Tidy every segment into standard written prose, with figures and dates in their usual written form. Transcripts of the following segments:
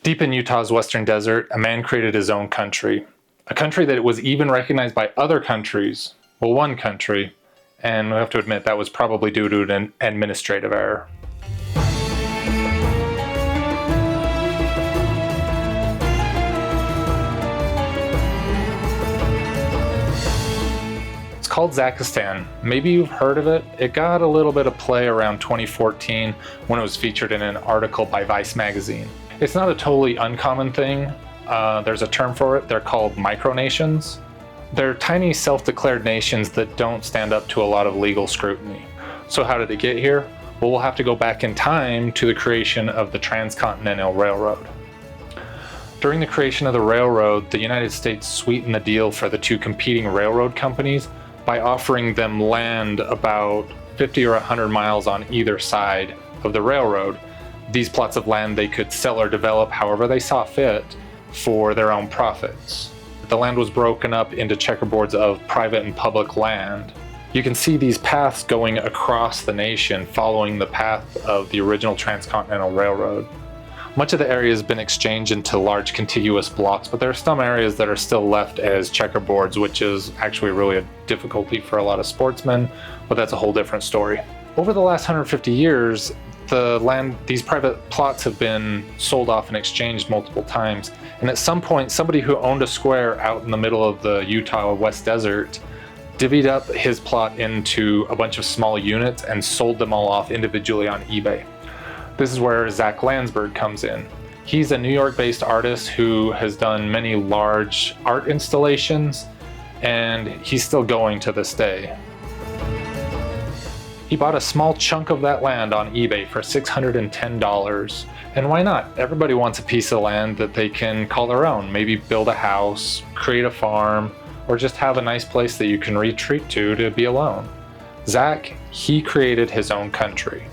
Deep in Utah's western desert, a man created his own country. A country that was even recognized by other countries. Well, one country. And we have to admit that was probably due to an administrative error. It's called Zaqistan. Maybe you've heard of it. It got a little bit of play around 2014 when it was featured in an article by Vice magazine. It's not a totally uncommon thing. There's a term for it. They're called micronations. They're tiny self-declared nations that don't stand up to a lot of legal scrutiny. So how did it get here? Well, we'll have to go back in time to the creation of the Transcontinental Railroad. During the creation of the railroad, the United States sweetened the deal for the two competing railroad companies by offering them land about 50 or 100 miles on either side of the railroad. These plots of land they could sell or develop however they saw fit for their own profits. The land was broken up into checkerboards of private and public land. You can see these paths going across the nation following the path of the original Transcontinental Railroad. Much of the area has been exchanged into large contiguous blocks, but there are some areas that are still left as checkerboards, which is actually really a difficulty for a lot of sportsmen, but that's a whole different story. Over the last 150 years, these private plots have been sold off and exchanged multiple times. And at some point, somebody who owned a square out in the middle of the Utah West Desert divvied up his plot into a bunch of small units and sold them all off individually on eBay. This is where Zach Landsberg comes in. He's a New York-based artist who has done many large art installations, and he's still going to this day. He bought a small chunk of that land on eBay for $610. And why not? Everybody wants a piece of land that they can call their own. Maybe build a house, create a farm, or just have a nice place that you can retreat to be alone. Zach, he created his own country.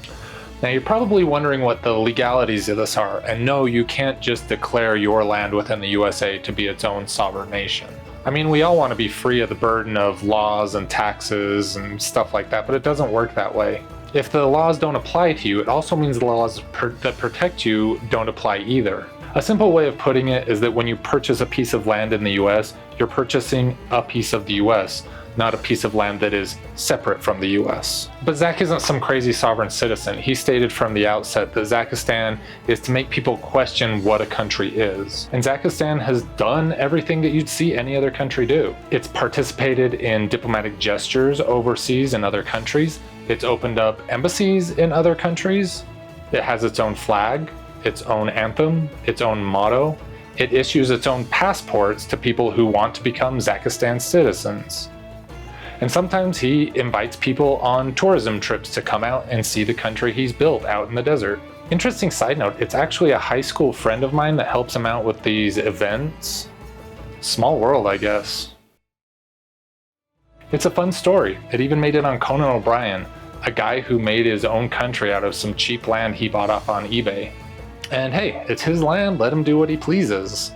Now you're probably wondering what the legalities of this are. And no, you can't just declare your land within the USA to be its own sovereign nation. I mean, we all want to be free of the burden of laws and taxes and stuff like that, but it doesn't work that way. If the laws don't apply to you, it also means the laws that protect you don't apply either. A simple way of putting it is that when you purchase a piece of land in the US, you're purchasing a piece of the US, not a piece of land that is separate from the US. But Zach isn't some crazy sovereign citizen. He stated from the outset that Zaqistan is to make people question what a country is. And Zaqistan has done everything that you'd see any other country do. It's participated in diplomatic gestures overseas in other countries. It's opened up embassies in other countries. It has its own flag, its own anthem, its own motto. It issues its own passports to people who want to become Zaqistan citizens. And sometimes he invites people on tourism trips to come out and see the country he's built out in the desert. Interesting side note, it's actually a high school friend of mine that helps him out with these events. Small world, I guess. It's a fun story. It even made it on Conan O'Brien, a guy who made his own country out of some cheap land he bought off on eBay. And hey, it's his land, let him do what he pleases.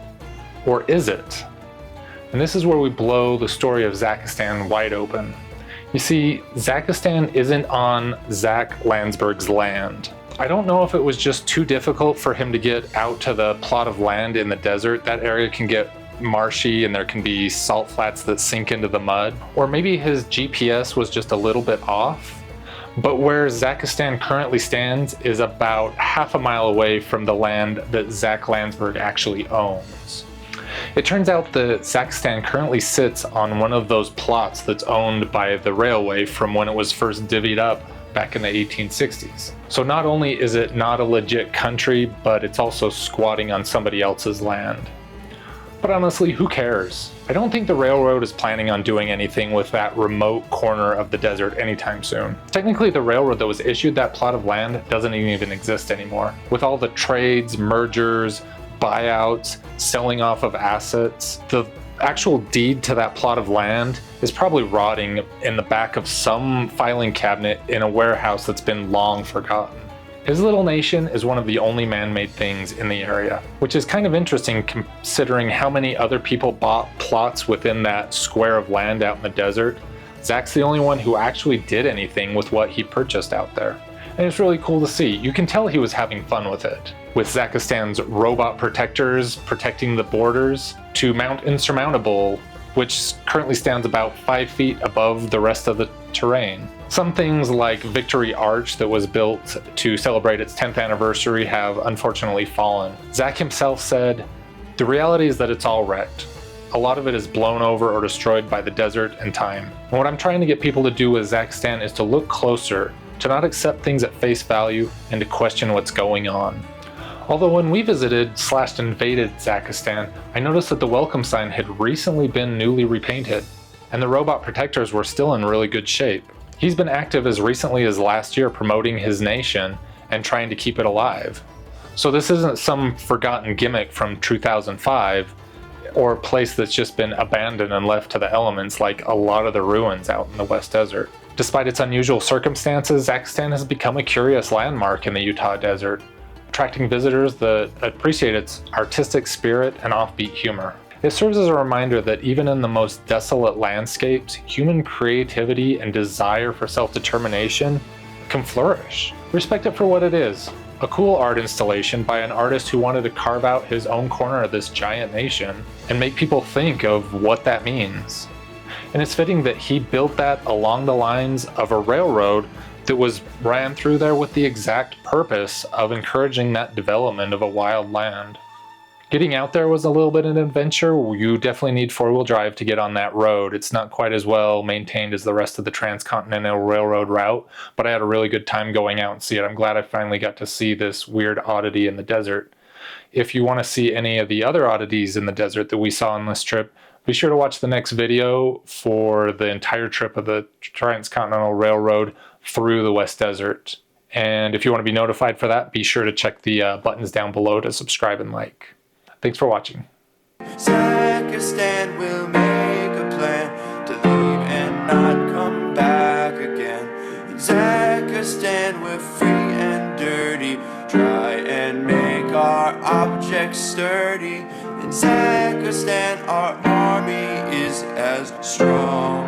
Or is it? And this is where we blow the story of Zaqistan wide open. You see, Zaqistan isn't on Zach Landsberg's land. I don't know if it was just too difficult for him to get out to the plot of land in the desert. That area can get marshy and there can be salt flats that sink into the mud. Or maybe his GPS was just a little bit off. But where Zaqistan currently stands is about half a mile away from the land that Zach Landsberg actually owns. It turns out that Zaqistan currently sits on one of those plots that's owned by the railway from when it was first divvied up back in the 1860s. So not only is it not a legit country, but it's also squatting on somebody else's land. But honestly, who cares? I don't think the railroad is planning on doing anything with that remote corner of the desert anytime soon. Technically, the railroad that was issued that plot of land doesn't even exist anymore. With all the trades, mergers, buyouts, selling off of assets, the actual deed to that plot of land is probably rotting in the back of some filing cabinet in a warehouse that's been long forgotten. His little nation is one of the only man-made things in the area, which is kind of interesting considering how many other people bought plots within that square of land out in the desert. Zach's the only one who actually did anything with what he purchased out there. and it's really cool to see. You can tell he was having fun with it, with Zaqistan's robot protectors protecting the borders to Mount Insurmountable, which currently stands about 5 feet above the rest of the terrain. Some things like Victory Arch that was built to celebrate its 10th anniversary have unfortunately fallen. Zach himself said, "The reality is that it's all wrecked. A lot of it is blown over or destroyed by the desert and time." And what I'm trying to get people to do with Zaqistan is to look closer, to not accept things at face value, and to question what's going on. Although when we visited/invaded Zaqistan, I noticed that the welcome sign had recently been newly repainted, and the robot protectors were still in really good shape. He's been active as recently as last year promoting his nation and trying to keep it alive. So this isn't some forgotten gimmick from 2005, or a place that's just been abandoned and left to the elements like a lot of the ruins out in the West Desert. Despite its unusual circumstances, Zaqistan has become a curious landmark in the Utah desert, attracting visitors that appreciate its artistic spirit and offbeat humor. It serves as a reminder that even in the most desolate landscapes, human creativity and desire for self-determination can flourish. Respect it for what it is. A cool art installation by an artist who wanted to carve out his own corner of this giant nation and make people think of what that means. And it's fitting that he built that along the lines of a railroad that was ran through there with the exact purpose of encouraging that development of a wild land. Getting out there was a little bit of an adventure. You definitely need four-wheel drive to get on that road. It's not quite as well maintained as the rest of the Transcontinental Railroad route, but I had a really good time going out and see it. I'm glad I finally got to see this weird oddity in the desert. If you want to see any of the other oddities in the desert that we saw on this trip, be sure to watch the next video for the entire trip of the Transcontinental Railroad through the West Desert. And if you want to be notified for that, be sure to check the buttons down below to subscribe and like. Thanks for watching. Zaqistan will make a plan to leave and not come back again. In Zaqistan we're free and dirty, try and make our objects sturdy. In Zaqistan our army is as strong